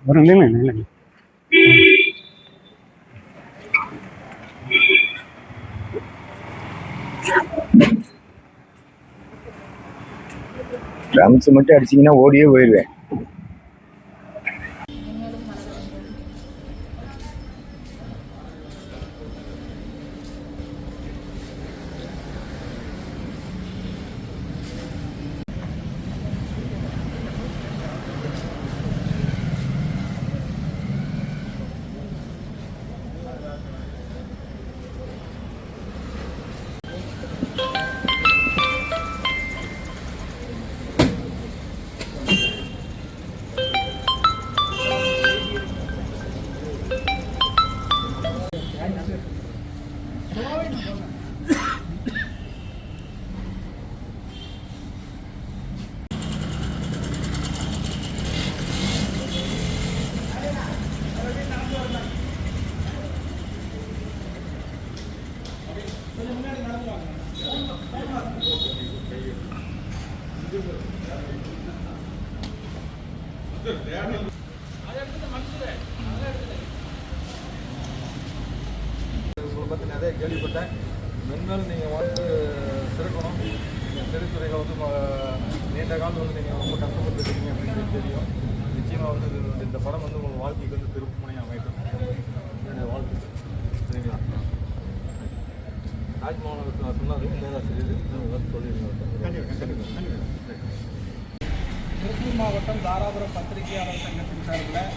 வரும் இல்லைங்க. ட்ரம்ஸ் மட்டும் அடிச்சிங்கன்னா ஓடியே போயிடுவேன். பற்றி நிறைய கேள்விப்பட்டேன். மென்மேலும் நீங்கள் வந்து சிறக்கணும். திரைத்துறையில் வந்து நீண்ட காலம் வந்து நீங்கள் ரொம்ப கஷ்டப்பட்டுருக்கீங்க அப்படின்னு தெரியும். நிச்சயமாக வந்து இந்த படம் வந்து உங்கள் வாழ்க்கைக்கு வந்து திருப்பு முனையாக அமைக்கும். என்னுடைய வாழ்க்கை சரிங்களா? ராஜ்மோகன் நான் சொன்னாரு நேராசிரியர் சொல்லியிருந்தேன். திருப்பூர் மாவட்டம் தாராபுரம் பத்திரிகையாளர் சங்கத்தின் சார்பில்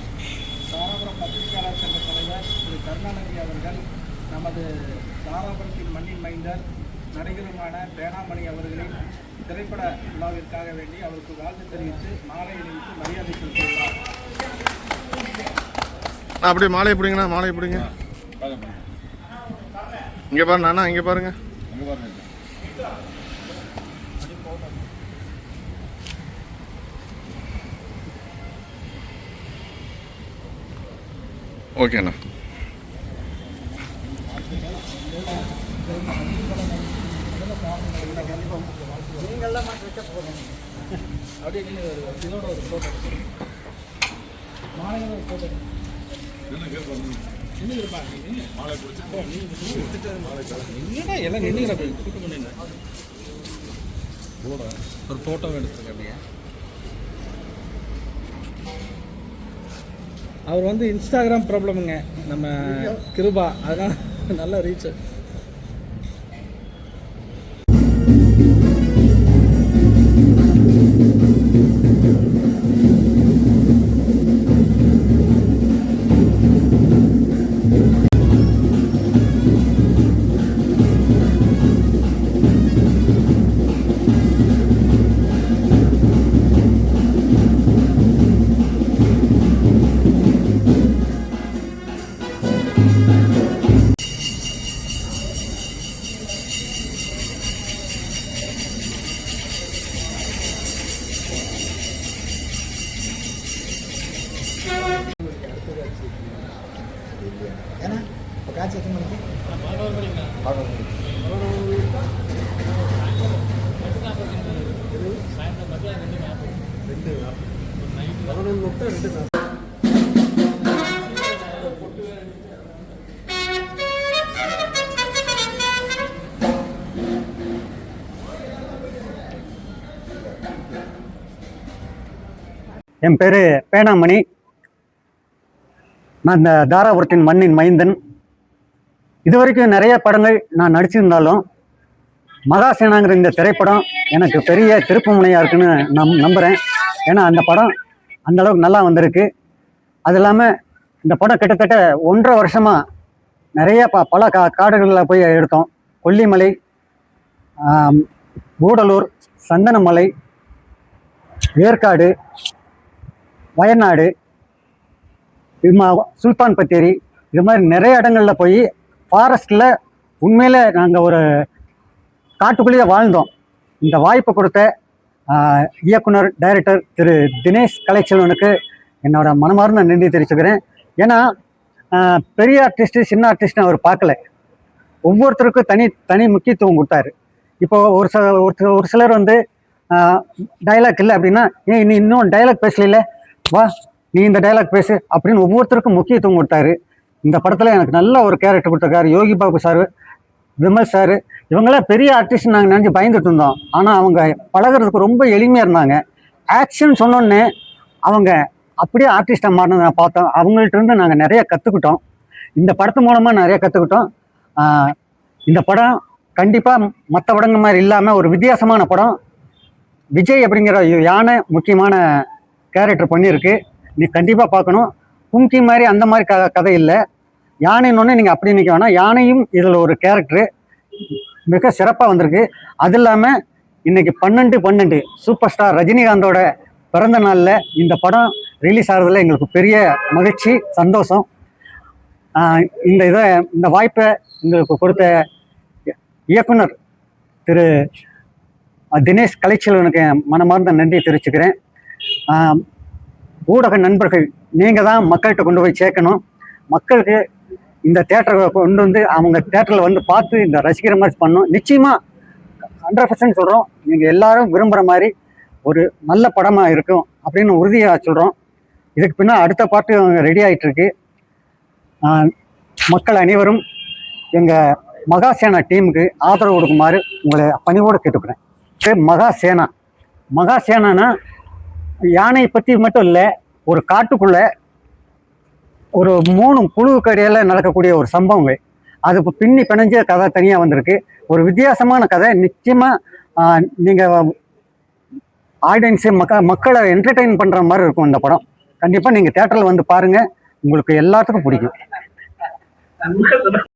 தாராபுரம் பத்திரிகையாளர் சங்க தலைவர் திரு கருணாநிதி அவர்கள் நமது தாராபுரத்தின் மண்ணின் மைந்தர் நடிகருமான பேனாமணி அவர்களின் திரைப்பட விழாவிற்காக வேண்டி அவருக்கு வாழ்த்து தெரிவித்து மாலை அணிவித்து மரியாதை செலுத்துகிறார். அப்படியே மாலை பிடிங்கண்ணா, மாலை பிடிங்க. இங்கே பாருங்க அண்ணா, இங்கே பாருங்க. ஓகேண்ணா. அப்படியே இதோட ஒரு ஃபோட்டோ மாலையோட ஒரு ஃபோட்டோ எல்லாம் நின்றுங்கிற கூட்டு பண்ணிங்க ஒரு ஃபோட்டோ எடுத்துருக்க. அப்படியே அவர் வந்து இன்ஸ்டாகிராம் ப்ராப்ளமுங்க நம்ம கிருபா, அதனால் நல்ல ரீச். ஏன்னா இப்போ காட்சி எத்தனை மணிக்கு? என் பேர் பேனாமணி. நான் இந்த தாராபுரத்தின் மண்ணின் மைந்தன். இதுவரைக்கும் நிறைய படங்கள் நான் நடிச்சிருந்தாலும் மகாசேனாங்கிற இந்த திரைப்படம் எனக்கு பெரிய திருப்பு முனையாக இருக்குன்னு நம்புகிறேன். ஏன்னா அந்த படம் அந்தளவுக்கு நல்லா வந்திருக்கு. அது இல்லாமல் இந்த படம் கிட்டத்தட்ட 1.5 வருஷமாக நிறைய பல காடுகளில் போய் எடுத்தோம். கொல்லிமலை, கூடலூர், சந்தனமலை, ஏற்காடு, வயநாடு, சுல்தான் பத்தேரி, இது மாதிரி நிறைய இடங்களில் போய் ஃபாரஸ்ட்டில் உண்மையில் நாங்கள் ஒரு காட்டுக்குள்ளேயே வாழ்ந்தோம். இந்த வாய்ப்பு கொடுத்த இயக்குனர் டைரக்டர் திரு தினேஷ் கலைச்செல்வனுக்கு என்னோட மனமார்ந்த நன்றி தெரிவிச்சுக்கிறேன். ஏன்னா பெரிய ஆர்டிஸ்ட்டு சின்ன ஆர்டிஸ்ட்னு அவர் பார்க்கல, ஒவ்வொருத்தருக்கும் தனி முக்கியத்துவம் கொடுத்தாரு. இப்போ ஒரு சிலர் வந்து டைலாக் இல்லை அப்படின்னா ஏன் நீ இன்னும் டைலாக் பேசல, வா நீ இந்த டைலாக் பேசு அப்படின்னு ஒவ்வொருத்தருக்கும் முக்கியத்துவம் கொடுத்தாரு. இந்த படத்தில் எனக்கு நல்ல ஒரு கேரக்டர் கொடுத்துருக்காரு. யோகி பாபு சார், விமல் சார், இவங்களாம் பெரிய ஆர்டிஸ்ட் நாங்கள் நினச்சி பயந்துட்டு இருந்தோம். ஆனால் அவங்க பழகிறதுக்கு ரொம்ப எளிமையாக இருந்தாங்க. ஆக்ஷன் சொன்னோன்னே அவங்க அப்படியே ஆர்டிஸ்டாக மாறினதை நான் பார்த்தோம். அவங்கள்ட்ட இருந்து நாங்கள் நிறைய கற்றுக்கிட்டோம். இந்த படத்து மூலமாக நிறைய கற்றுக்கிட்டோம். இந்த படம் கண்டிப்பாக மற்ற படங்கள் மாதிரி இல்லாமல் ஒரு வித்தியாசமான படம். விஜய் அப்படிங்கிற யானை முக்கியமான கேரக்டர் பண்ணியிருக்கு. நீ கண்டிப்பாக பார்க்கணும். கும்கி மாதிரி அந்த மாதிரி கதை இல்லை. யானைன்னு நீங்கள் அப்படி நிற்க வேணாம். யானையும் இதில் ஒரு கேரக்டரு மிக சிறப்பாக வந்திருக்கு. அது இல்லாமல் இன்றைக்கி 12/12 சூப்பர் ஸ்டார் ரஜினிகாந்தோட பிறந்த நாளில் இந்த படம் ரிலீஸ் ஆகிறதுல எங்களுக்கு பெரிய மகிழ்ச்சி, சந்தோஷம். இந்த வாய்ப்பை எங்களுக்கு கொடுத்த இயக்குனர் திரு தினேஷ் கலைச்செல்வனுக்கு மனமார்ந்த நன்றி தெரிவிச்சுக்கிறேன். ஊடக நண்பர்கள், நீங்கள் தான் மக்கள்கிட்ட கொண்டு போய் சேர்க்கணும். மக்களுக்கு இந்த தேட்டரை கொண்டு வந்து அவங்க தேட்டரில் வந்து பார்த்து இந்த ரசிக்கிற மாதிரி பண்ணணும். நிச்சயமாக 100% சொல்கிறோம், நீங்கள் எல்லாரும் விரும்புகிற மாதிரி ஒரு நல்ல படமாக இருக்கும் அப்படின்னு உறுதியாக சொல்கிறோம். இதுக்கு பின்னால் அடுத்த பாட்டு ரெடி ஆகிட்டுருக்கு. மக்கள் அனைவரும் எங்கள் மகாசேனா டீமுக்கு ஆதரவு கொடுக்குமாறு உங்களை பணிவோடு கேட்டுக்கிறேன். மகாசேனானா யானை பற்றி மட்டும் இல்லை, ஒரு காட்டுக்குள்ளே ஒரு 3 புழுவுக்கு இடையில் நடக்கக்கூடிய ஒரு சம்பவங்கள். அது இப்போ பின்னி பிணைஞ்ச கதை தனியாக வந்திருக்கு. ஒரு வித்தியாசமான கதை. நிச்சயமாக நீங்கள் ஆடியன்ஸு மக்களை என்டர்டெயின் பண்ணுற மாதிரி இருக்கும் இந்த படம். கண்டிப்பாக நீங்கள் தேட்டரில் வந்து பாருங்கள், உங்களுக்கு எல்லாத்துக்கும் பிடிக்கும்.